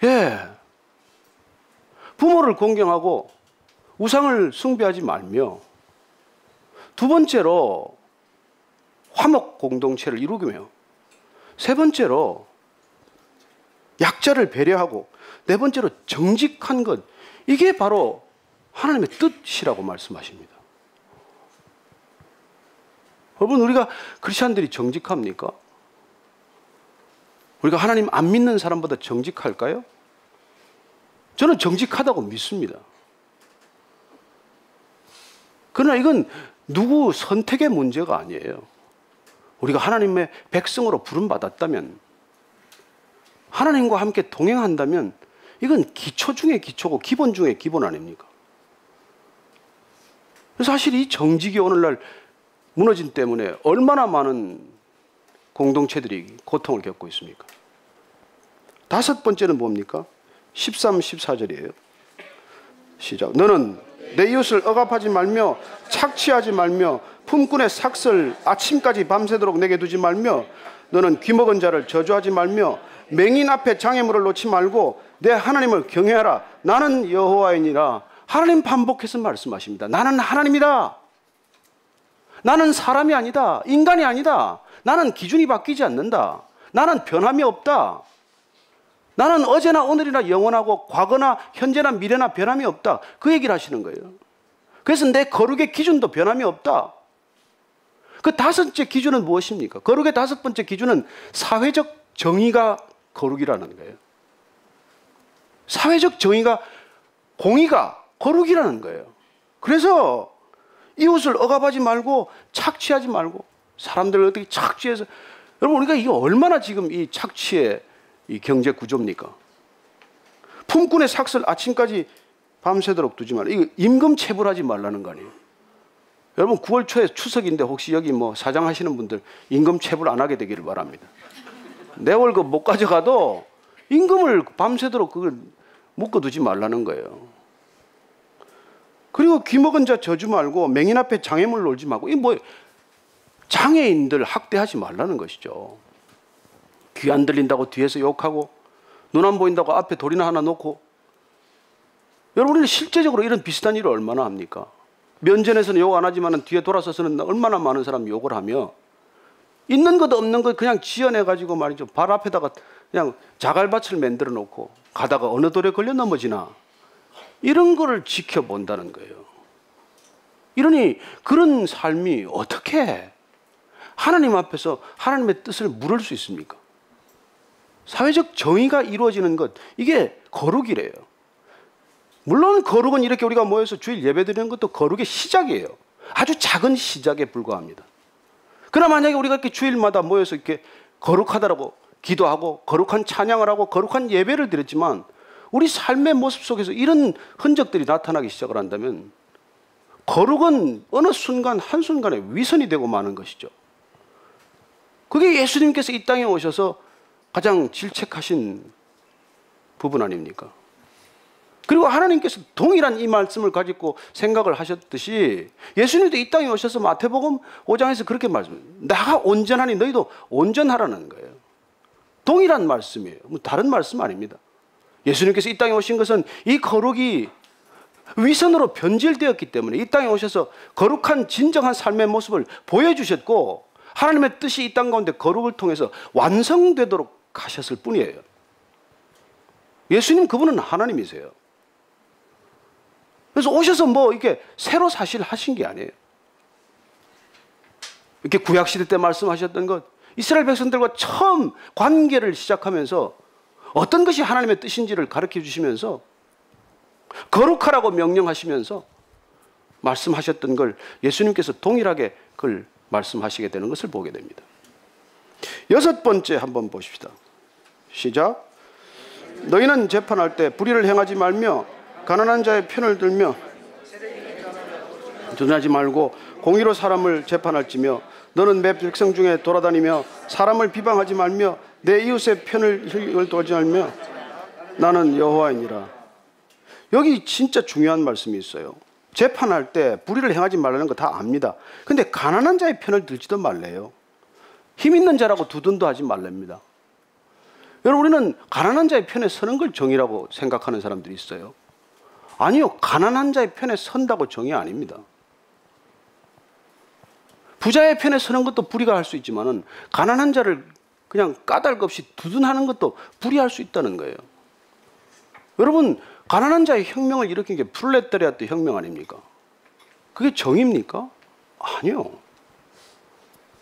예. 부모를 공경하고 우상을 숭배하지 말며, 두 번째로 화목 공동체를 이루며, 세 번째로 약자를 배려하고, 네 번째로 정직한 것, 이게 바로 하나님의 뜻이라고 말씀하십니다. 여러분, 우리가 크리스천들이 정직합니까? 우리가 하나님 안 믿는 사람보다 정직할까요? 저는 정직하다고 믿습니다. 그러나 이건 누구 선택의 문제가 아니에요. 우리가 하나님의 백성으로 부름받았다면, 하나님과 함께 동행한다면 이건 기초 중에 기초고 기본 중에 기본 아닙니까? 그래서 사실 이 정직이 오늘날 무너진 때문에 얼마나 많은 공동체들이 고통을 겪고 있습니까? 다섯 번째는 뭡니까? 13, 14절이에요. 시작. 너는 내 이웃을 억압하지 말며 착취하지 말며 품꾼의 삭슬 아침까지 밤새도록 내게 두지 말며 너는 귀먹은 자를 저주하지 말며 맹인 앞에 장애물을 놓지 말고 내 하나님을 경외하라. 나는 여호와이니라. 하나님 반복해서 말씀하십니다. 나는 하나님이다. 나는 사람이 아니다. 인간이 아니다. 나는 기준이 바뀌지 않는다. 나는 변함이 없다. 나는 어제나 오늘이나 영원하고 과거나 현재나 미래나 변함이 없다. 그 얘기를 하시는 거예요. 그래서 내 거룩의 기준도 변함이 없다. 그 다섯째 기준은 무엇입니까? 거룩의 다섯 번째 기준은 사회적 정의가 거룩이라는 거예요. 사회적 정의가, 공의가 거룩이라는 거예요. 그래서 이웃을 억압하지 말고 착취하지 말고, 사람들을 어떻게 착취해서, 여러분 우리가 이게 얼마나 지금 이 착취의 이 경제 구조입니까? 품꾼의 삭슬 아침까지 밤새도록 두지 말라. 이거 임금 체불하지 말라는 거 아니에요? 여러분 9월 초에 추석인데 혹시 여기 뭐 사장 하시는 분들 임금 체불 안 하게 되기를 바랍니다. 내 월급 못 가져가도 임금을 밤새도록 그걸 묶어두지 말라는 거예요. 그리고 귀먹은 자 저주 말고 맹인 앞에 장애물 놀지 말고, 이 뭐 장애인들 학대하지 말라는 것이죠. 귀 안 들린다고 뒤에서 욕하고, 눈 안 보인다고 앞에 돌이나 하나 놓고. 여러분, 우리는 실제적으로 이런 비슷한 일을 얼마나 합니까? 면전에서는 욕 안 하지만 뒤에 돌아서서는 얼마나 많은 사람이 욕을 하며, 있는 것 없는 것 그냥 지어내가지고 말이죠. 발 앞에다가 그냥 자갈밭을 만들어 놓고 가다가 어느 돌에 걸려 넘어지나. 이런 거를 지켜본다는 거예요. 이러니 그런 삶이 어떻게 하나님 앞에서 하나님의 뜻을 물을 수 있습니까? 사회적 정의가 이루어지는 것, 이게 거룩이래요. 물론 거룩은 이렇게 우리가 모여서 주일 예배 드리는 것도 거룩의 시작이에요. 아주 작은 시작에 불과합니다. 그러나 만약에 우리가 이렇게 주일마다 모여서 이렇게 거룩하다라고 기도하고 거룩한 찬양을 하고 거룩한 예배를 드렸지만 우리 삶의 모습 속에서 이런 흔적들이 나타나기 시작을 한다면 거룩은 어느 순간 한순간에 위선이 되고 마는 것이죠. 그게 예수님께서 이 땅에 오셔서 가장 질책하신 부분 아닙니까? 그리고 하나님께서 동일한 이 말씀을 가지고 생각을 하셨듯이 예수님도 이 땅에 오셔서 마태복음 5장에서 그렇게 말씀해요. 나가 온전하니 너희도 온전하라는 거예요. 동일한 말씀이에요. 뭐 다른 말씀 아닙니다. 예수님께서 이 땅에 오신 것은 이 거룩이 위선으로 변질되었기 때문에 이 땅에 오셔서 거룩한 진정한 삶의 모습을 보여주셨고 하나님의 뜻이 이 땅 가운데 거룩을 통해서 완성되도록 하셨을 뿐이에요. 예수님 그분은 하나님이세요. 그래서 오셔서 뭐 이렇게 새로 사실 하신 게 아니에요. 이렇게 구약시대 때 말씀하셨던 것, 이스라엘 백성들과 처음 관계를 시작하면서 어떤 것이 하나님의 뜻인지를 가르쳐 주시면서 거룩하라고 명령하시면서 말씀하셨던 걸 예수님께서 동일하게 그걸 말씀하시게 되는 것을 보게 됩니다. 여섯 번째 한번 보십시다. 시작. 너희는 재판할 때 불의를 행하지 말며 가난한 자의 편을 들며 전하지 말고 공의로 사람을 재판할지며 너는 내 백성 중에 돌아다니며 사람을 비방하지 말며 내 이웃의 편을 돌지 말며 나는 여호와이니라. 여기 진짜 중요한 말씀이 있어요. 재판할 때 불의를 행하지 말라는 거 다 압니다. 근데 가난한 자의 편을 들지도 말래요. 힘 있는 자라고 두둔도 하지 말랍니다. 여러분, 우리는 가난한 자의 편에 서는 걸 정의라고 생각하는 사람들이 있어요. 아니요, 가난한 자의 편에 선다고 정의 아닙니다. 부자의 편에 서는 것도 불의가 할 수 있지만은 가난한 자를 그냥 까닭 없이 두둔하는 것도 불의할 수 있다는 거예요. 여러분, 가난한 자의 혁명을 일으킨 게 프롤레타리아트 혁명 아닙니까? 그게 정의입니까? 아니요.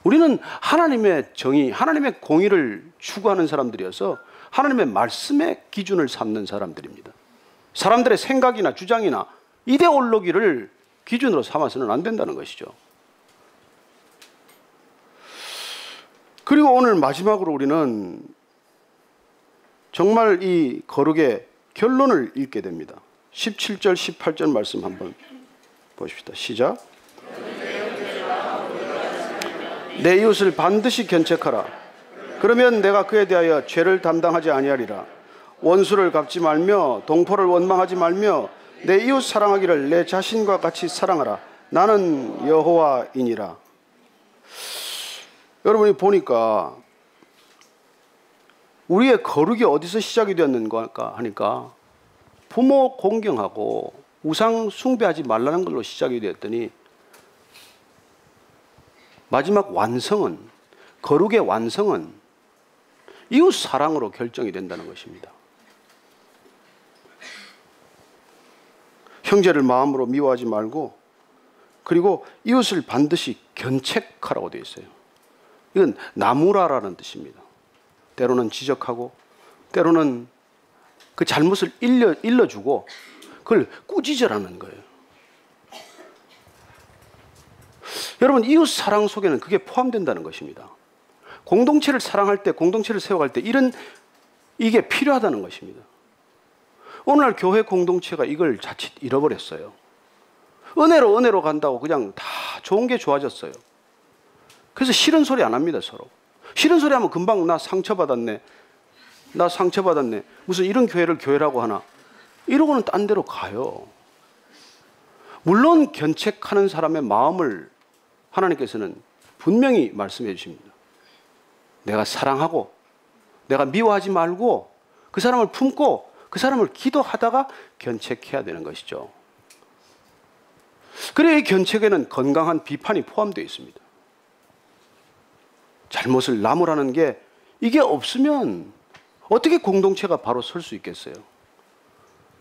우리는 하나님의 정의, 하나님의 공의를 추구하는 사람들이어서 하나님의 말씀의 기준을 삼는 사람들입니다. 사람들의 생각이나 주장이나 이데올로기를 기준으로 삼아서는 안 된다는 것이죠. 그리고 오늘 마지막으로 우리는 정말 이 거룩의 결론을 읽게 됩니다. 17절, 18절 말씀 한번 보십시다. 시작. 내 이웃을 반드시 견책하라. 그러면 내가 그에 대하여 죄를 담당하지 아니하리라. 원수를 갚지 말며 동포를 원망하지 말며 내 이웃 사랑하기를 내 자신과 같이 사랑하라. 나는 여호와이니라. 여러분이 보니까 우리의 거룩이 어디서 시작이 되었는가 하니까 부모 공경하고 우상 숭배하지 말라는 걸로 시작이 되었더니 마지막 완성은, 거룩의 완성은 이웃 사랑으로 결정이 된다는 것입니다. 형제를 마음으로 미워하지 말고, 그리고 이웃을 반드시 견책하라고 되어 있어요. 이건 나무라라는 뜻입니다. 때로는 지적하고 때로는 그 잘못을 일러주고 그걸 꾸짖으라는 거예요. 여러분, 이웃 사랑 속에는 그게 포함된다는 것입니다. 공동체를 사랑할 때, 공동체를 세워갈 때 이게 필요하다는 것입니다. 오늘날 교회 공동체가 이걸 자칫 잃어버렸어요. 은혜로 간다고 그냥 다 좋은 게 좋아졌어요. 그래서 싫은 소리 안 합니다, 서로. 싫은 소리 하면 금방 나 상처받았네. 무슨 이런 교회를 교회라고 하나. 이러고는 딴 데로 가요. 물론 견책하는 사람의 마음을 하나님께서는 분명히 말씀해 주십니다. 내가 사랑하고 내가 미워하지 말고 그 사람을 품고 그 사람을 기도하다가 견책해야 되는 것이죠. 그래야 이 견책에는 건강한 비판이 포함되어 있습니다. 잘못을 나무라는 게 이게 없으면 어떻게 공동체가 바로 설 수 있겠어요?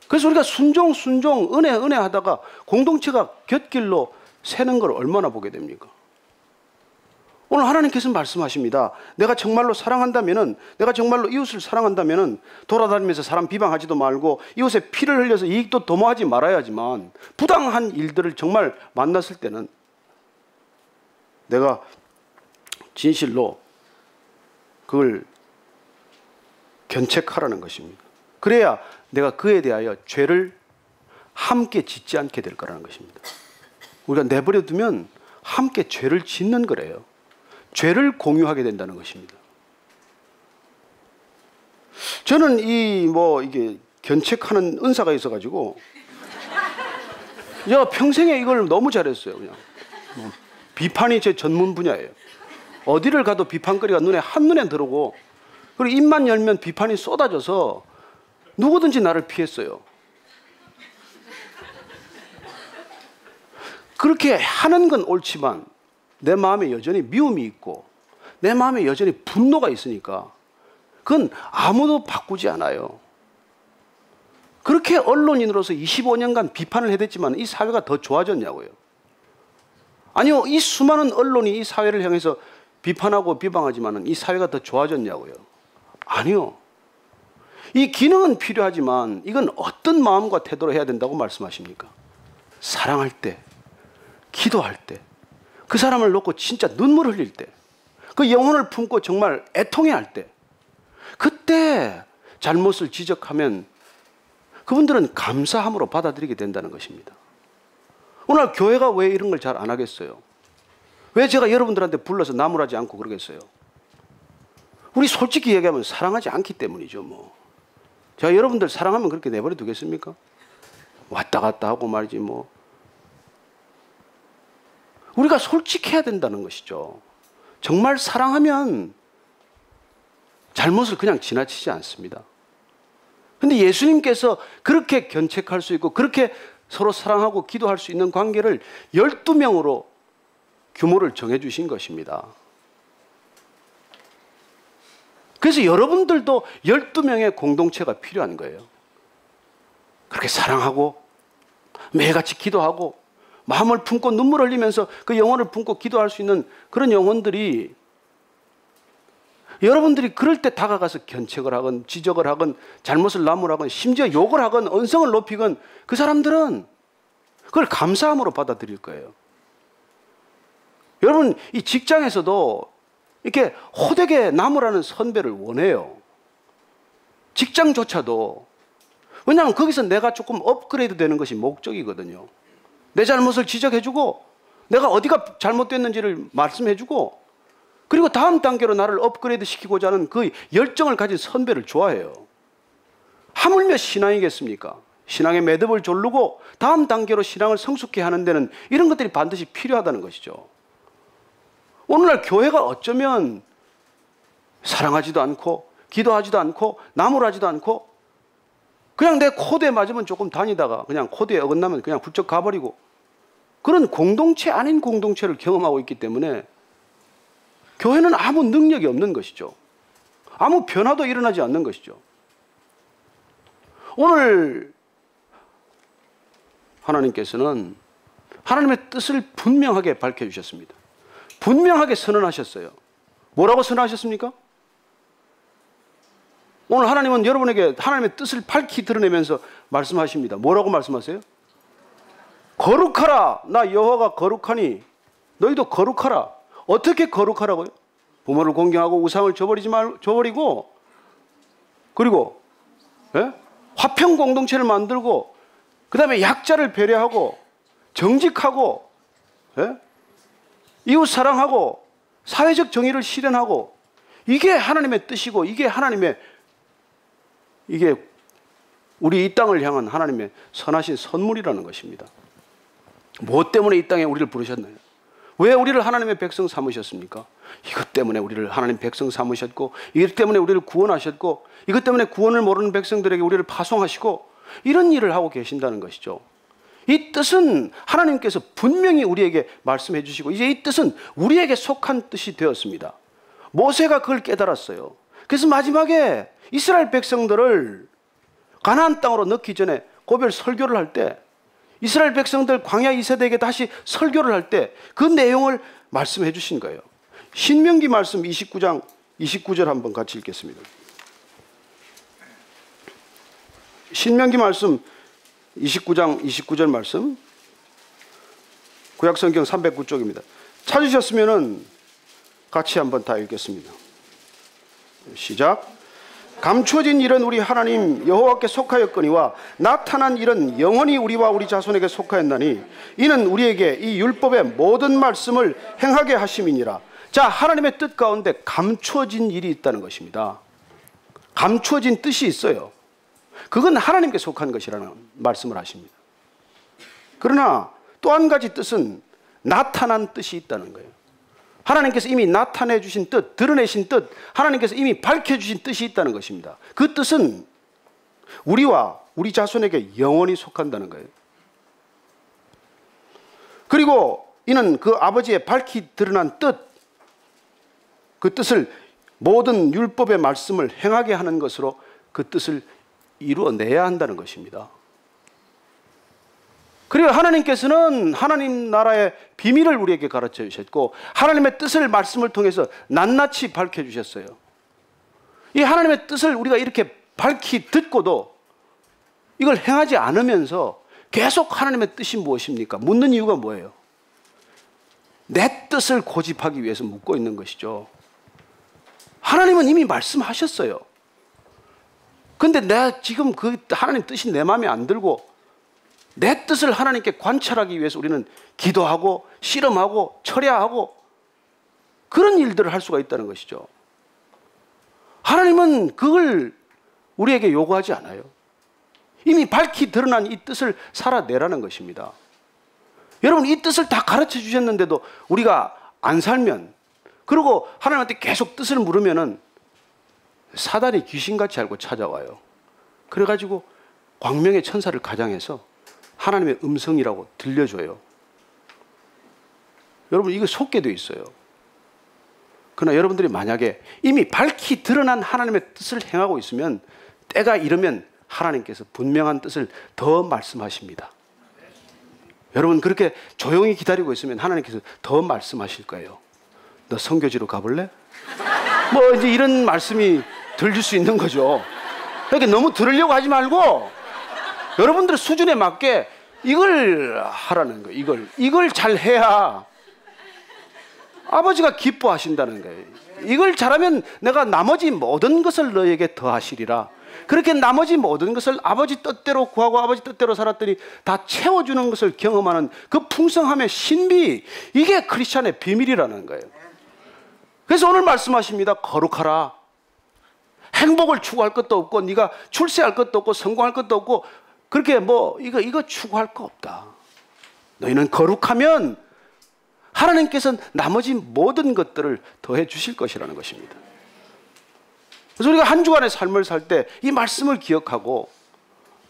그래서 우리가 순종 은혜 하다가 공동체가 곁길로 새는 걸 얼마나 보게 됩니까? 오늘 하나님께서는 말씀하십니다. 내가 정말로 사랑한다면은, 내가 정말로 이웃을 사랑한다면은 돌아다니면서 사람 비방하지도 말고 이웃의 피를 흘려서 이익도 도모하지 말아야지만 부당한 일들을 정말 만났을 때는 내가 진실로 그걸 견책하라는 것입니다. 그래야 내가 그에 대하여 죄를 함께 짓지 않게 될 거라는 것입니다. 우리가 내버려 두면 함께 죄를 짓는 거래요. 죄를 공유하게 된다는 것입니다. 저는 이게 견책하는 은사가 있어가지고 제가 평생에 이걸 너무 잘했어요. 그냥 비판이 제 전문 분야예요. 어디를 가도 비판거리가 한눈에 들어오고, 그리고 입만 열면 비판이 쏟아져서 누구든지 나를 피했어요. 그렇게 하는 건 옳지만 내 마음에 여전히 미움이 있고 내 마음에 여전히 분노가 있으니까 그건 아무도 바꾸지 않아요. 그렇게 언론인으로서 25년간 비판을 해댔지만 이 사회가 더 좋아졌냐고요. 아니요, 이 수많은 언론이 이 사회를 향해서 비판하고 비방하지만 이 사회가 더 좋아졌냐고요. 아니요. 이 기능은 필요하지만 이건 어떤 마음과 태도로 해야 된다고 말씀하십니까? 사랑할 때, 기도할 때, 그 사람을 놓고 진짜 눈물 흘릴 때, 그 영혼을 품고 정말 애통해할 때, 그때 잘못을 지적하면 그분들은 감사함으로 받아들이게 된다는 것입니다. 오늘 교회가 왜 이런 걸 잘 안 하겠어요? 왜 제가 여러분들한테 불러서 나무라지 않고 그러겠어요? 우리 솔직히 얘기하면 사랑하지 않기 때문이죠. 뭐 제가 여러분들 사랑하면 그렇게 내버려 두겠습니까? 왔다 갔다 하고 말이지 뭐. 우리가 솔직해야 된다는 것이죠. 정말 사랑하면 잘못을 그냥 지나치지 않습니다. 그런데 예수님께서 그렇게 견책할 수 있고 그렇게 서로 사랑하고 기도할 수 있는 관계를 12명으로 규모를 정해 주신 것입니다. 그래서 여러분들도 12명의 공동체가 필요한 거예요. 그렇게 사랑하고 매일같이 기도하고 마음을 품고 눈물 흘리면서 그 영혼을 품고 기도할 수 있는 그런 영혼들이, 여러분들이 그럴 때 다가가서 견책을 하건 지적을 하건 잘못을 나무라건 심지어 욕을 하건 언성을 높이건 그 사람들은 그걸 감사함으로 받아들일 거예요. 여러분, 이 직장에서도 이렇게 호되게 나무라는 선배를 원해요. 직장조차도. 왜냐하면 거기서 내가 조금 업그레이드 되는 것이 목적이거든요. 내 잘못을 지적해주고 내가 어디가 잘못됐는지를 말씀해주고, 그리고 다음 단계로 나를 업그레이드 시키고자 하는 그 열정을 가진 선배를 좋아해요. 하물며 신앙이겠습니까? 신앙의 매듭을 조르고 다음 단계로 신앙을 성숙케 하는 데는 이런 것들이 반드시 필요하다는 것이죠. 오늘날 교회가 어쩌면 사랑하지도 않고 기도하지도 않고 나무라지도 않고 그냥 내 코드에 맞으면 조금 다니다가 그냥 코드에 어긋나면 그냥 훌쩍 가버리고, 그런 공동체 아닌 공동체를 경험하고 있기 때문에 교회는 아무 능력이 없는 것이죠. 아무 변화도 일어나지 않는 것이죠. 오늘 하나님께서는 하나님의 뜻을 분명하게 밝혀주셨습니다. 분명하게 선언하셨어요. 뭐라고 선언하셨습니까? 오늘 하나님은 여러분에게 하나님의 뜻을 밝히 드러내면서 말씀하십니다. 뭐라고 말씀하세요? 거룩하라. 나 여호와가 거룩하니 너희도 거룩하라. 어떻게 거룩하라고요? 부모를 공경하고 우상을 저버리고, 그리고 화평 공동체를 만들고, 그 다음에 약자를 배려하고 정직하고, 이웃 사랑하고 사회적 정의를 실현하고, 이게 하나님의 뜻이고 이게 우리 이 땅을 향한 하나님의 선하신 선물이라는 것입니다. 무엇 때문에 이 땅에 우리를 부르셨나요? 왜 우리를 하나님의 백성 삼으셨습니까? 이것 때문에 우리를 하나님 백성 삼으셨고, 이것 때문에 우리를 구원하셨고, 이것 때문에 구원을 모르는 백성들에게 우리를 파송하시고, 이런 일을 하고 계신다는 것이죠. 이 뜻은 하나님께서 분명히 우리에게 말씀해 주시고, 이제 이 뜻은 우리에게 속한 뜻이 되었습니다. 모세가 그걸 깨달았어요. 그래서 마지막에 이스라엘 백성들을 가나안 땅으로 넣기 전에 고별 설교를 할 때, 이스라엘 백성들 광야 2세대에게 다시 설교를 할 때 그 내용을 말씀해 주신 거예요. 신명기 말씀 29장 29절 한번 같이 읽겠습니다. 신명기 말씀 29장 29절 말씀, 구약성경 309쪽입니다. 찾으셨으면 같이 한번 다 읽겠습니다. 시작. 감추어진 일은 우리 하나님 여호와께 속하였거니와 나타난 일은 영원히 우리와 우리 자손에게 속하였나니 이는 우리에게 이 율법의 모든 말씀을 행하게 하심이니라. 자, 하나님의 뜻 가운데 감추어진 일이 있다는 것입니다. 감추어진 뜻이 있어요. 그건 하나님께 속한 것이라는 말씀을 하십니다. 그러나 또 한 가지 뜻은 나타난 뜻이 있다는 거예요. 하나님께서 이미 나타내 주신 뜻, 드러내신 뜻, 하나님께서 이미 밝혀주신 뜻이 있다는 것입니다. 그 뜻은 우리와 우리 자손에게 영원히 속한다는 거예요. 그리고 이는 그 아버지의 밝히 드러난 뜻, 그 뜻을 모든 율법의 말씀을 행하게 하는 것으로 그 뜻을 이루어내야 한다는 것입니다. 그리고 하나님께서는 하나님 나라의 비밀을 우리에게 가르쳐 주셨고, 하나님의 뜻을 말씀을 통해서 낱낱이 밝혀주셨어요. 이 하나님의 뜻을 우리가 이렇게 밝히 듣고도 이걸 행하지 않으면서 계속 하나님의 뜻이 무엇입니까? 묻는 이유가 뭐예요? 내 뜻을 고집하기 위해서 묻고 있는 것이죠. 하나님은 이미 말씀하셨어요. 근데 내가 지금 그 하나님 뜻이 내 마음에 안 들고 내 뜻을 하나님께 관찰하기 위해서 우리는 기도하고 씨름하고 철야하고 그런 일들을 할 수가 있다는 것이죠. 하나님은 그걸 우리에게 요구하지 않아요. 이미 밝히 드러난 이 뜻을 살아내라는 것입니다. 여러분, 이 뜻을 다 가르쳐 주셨는데도 우리가 안 살면, 그리고 하나님한테 계속 뜻을 물으면은 사단이 귀신같이 알고 찾아와요. 그래가지고 광명의 천사를 가장해서 하나님의 음성이라고 들려줘요. 여러분, 이거 속게 돼 있어요. 그러나 여러분들이 만약에 이미 밝히 드러난 하나님의 뜻을 행하고 있으면 때가 이르면 하나님께서 분명한 뜻을 더 말씀하십니다. 여러분 그렇게 조용히 기다리고 있으면 하나님께서 더 말씀하실 거예요. 너 선교지로 가볼래? 뭐 이제 이런 말씀이 들릴 수 있는 거죠. 그러니까 너무 들으려고 하지 말고 여러분들의 수준에 맞게 이걸 하라는 거예요. 이걸 잘 해야 아버지가 기뻐하신다는 거예요. 이걸 잘하면 내가 나머지 모든 것을 너에게 더하시리라. 그렇게 나머지 모든 것을 아버지 뜻대로 구하고 아버지 뜻대로 살았더니 다 채워주는 것을 경험하는 그 풍성함의 신비, 이게 크리스찬의 비밀이라는 거예요. 그래서 오늘 말씀하십니다. 거룩하라. 행복을 추구할 것도 없고 네가 출세할 것도 없고 성공할 것도 없고 그렇게 뭐 이거 추구할 거 없다. 너희는 거룩하면 하나님께서는 나머지 모든 것들을 더해 주실 것이라는 것입니다. 그래서 우리가 한 주간의 삶을 살 때 이 말씀을 기억하고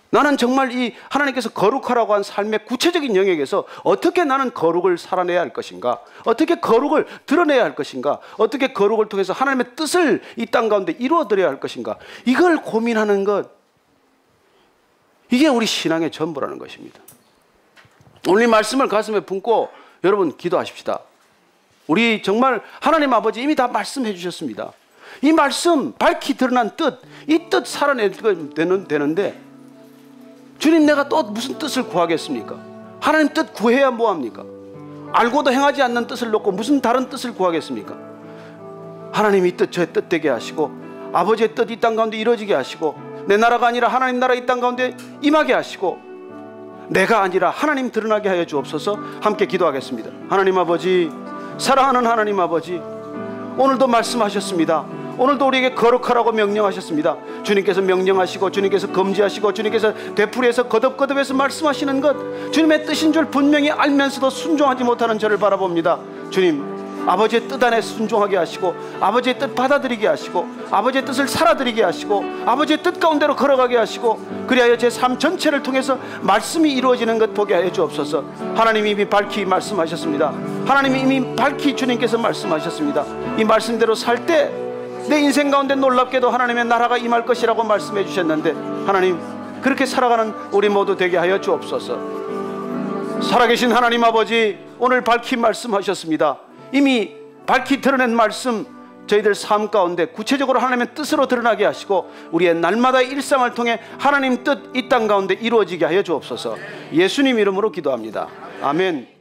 나는 정말 이 하나님께서 거룩하라고 한 삶의 구체적인 영역에서 어떻게 나는 거룩을 살아내야 할 것인가, 어떻게 거룩을 드러내야 할 것인가, 어떻게 거룩을 통해서 하나님의 뜻을 이 땅 가운데 이루어드려야 할 것인가, 이걸 고민하는 것, 이게 우리 신앙의 전부라는 것입니다. 오늘 이 말씀을 가슴에 품고 여러분 기도하십시다. 우리 정말 하나님 아버지 이미 다 말씀해 주셨습니다. 이 말씀 밝히 드러난 뜻, 이 뜻 살아내야 되는데 주님 내가 또 무슨 뜻을 구하겠습니까? 하나님 뜻 구해야 뭐합니까? 알고도 행하지 않는 뜻을 놓고 무슨 다른 뜻을 구하겠습니까? 하나님 이 뜻 저의 뜻 되게 하시고 아버지의 뜻 이 땅 가운데 이루어지게 하시고 내 나라가 아니라 하나님 나라 이 땅 가운데 임하게 하시고 내가 아니라 하나님 드러나게 하여 주옵소서. 함께 기도하겠습니다. 하나님 아버지, 사랑하는 하나님 아버지, 오늘도 말씀하셨습니다. 오늘도 우리에게 거룩하라고 명령하셨습니다. 주님께서 명령하시고 주님께서 금지하시고 주님께서 되풀이해서 거듭거듭해서 말씀하시는 것, 주님의 뜻인 줄 분명히 알면서도 순종하지 못하는 저를 바라봅니다. 주님, 아버지의 뜻 안에 순종하게 하시고 아버지의 뜻 받아들이게 하시고 아버지의 뜻을 살아들이게 하시고 아버지의 뜻 가운데로 걸어가게 하시고 그리하여 제 삶 전체를 통해서 말씀이 이루어지는 것 보게 하여 주옵소서. 하나님이 이미 밝히 말씀하셨습니다. 하나님이 이미 밝히 주님께서 말씀하셨습니다. 이 말씀대로 살 때 내 인생 가운데 놀랍게도 하나님의 나라가 임할 것이라고 말씀해 주셨는데 하나님 그렇게 살아가는 우리 모두 되게 하여 주옵소서. 살아계신 하나님 아버지, 오늘 밝히 말씀하셨습니다. 이미 밝히 드러낸 말씀 저희들 삶 가운데 구체적으로 하나님의 뜻으로 드러나게 하시고 우리의 날마다의 일상을 통해 하나님 뜻 이 땅 가운데 이루어지게 하여 주옵소서. 예수님 이름으로 기도합니다. 아멘.